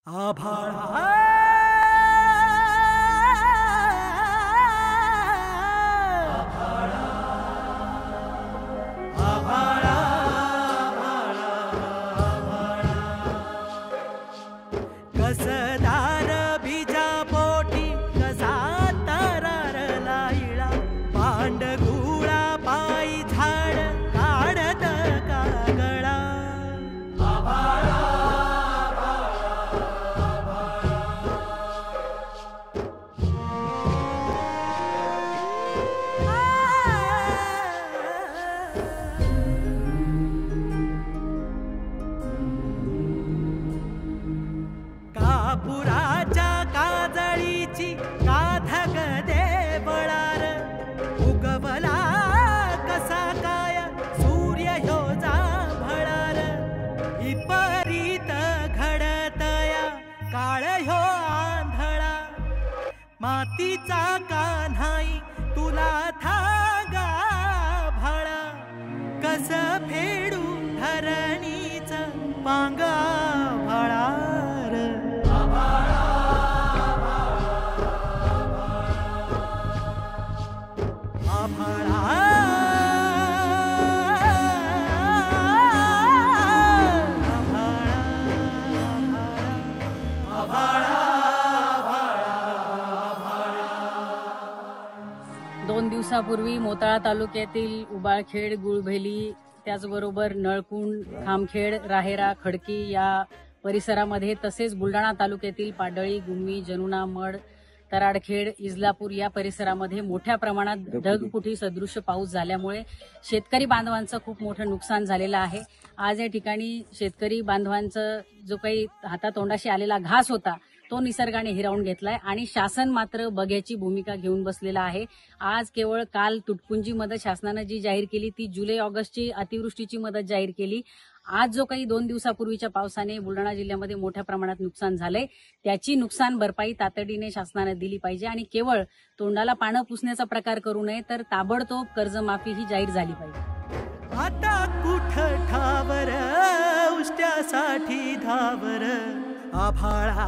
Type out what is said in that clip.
आभाळा कसदार बीजा पोटी कसा तरारला इळा पांडगुळा पायी झाड काढत कागळा कापुराच्या काजळीची काधग देवळार उगवला कसा काय सूर्य ह्यो जांभळार इपरीत घडतया काळ ह्यो आंधळा मातीचा कान्हाई तुला थागा भाळा कस फेडू धरणीच पांगा भाळार दोन दिवसापूर्वी मोताळा तालुक्यातील उबाळखेड, गुळभेली, त्याचबरोबर नळकुंड, खामखेड, राहेरा, खडकी या परिसरामध्ये तसेच बुलढाणा तालुक्यातील पाडळी, गुम्मी, जनुना, मड, तराडखेड, इजलापूर या परिसरामध्ये मोठ्या प्रमाणात ढगफुटी सदृश्य पाऊस झाल्यामुळे शेतकरी बांधवांचं खूप मोठं नुकसान झालेलं आहे. आज या ठिकाणी शेतकरी बांधवांचं जो काही हातातोंडाशी आलेला घास होता तो निसर्गाने हिरावून घेतलाय आणि शासन मात्र बघ्याची भूमिका घेऊन बसलेला आहे. आज केवळ काल तुटपुंजी मदत शासनानं जी जाहीर केली ती जुलै ऑगस्टची अतिवृष्टीची मदत जाहीर केली. आज जो काही 2 दिवसापूर्वीच्या पावसाने बुलढाणा जिल्ह्यामध्ये मोठ्या प्रमाणात नुकसान झालंय त्याची नुकसान भरपाई तातडीने शासनानं दिली पाहिजे आणि केवळ तोंडाला पानं पुसण्याचा प्रकार करू नये तर ताबडतोब कर्जमाफी ही जाहीर झाली पाहिजे. आता कुठ ठावर उष्ट्यासाठी धावर आभाळा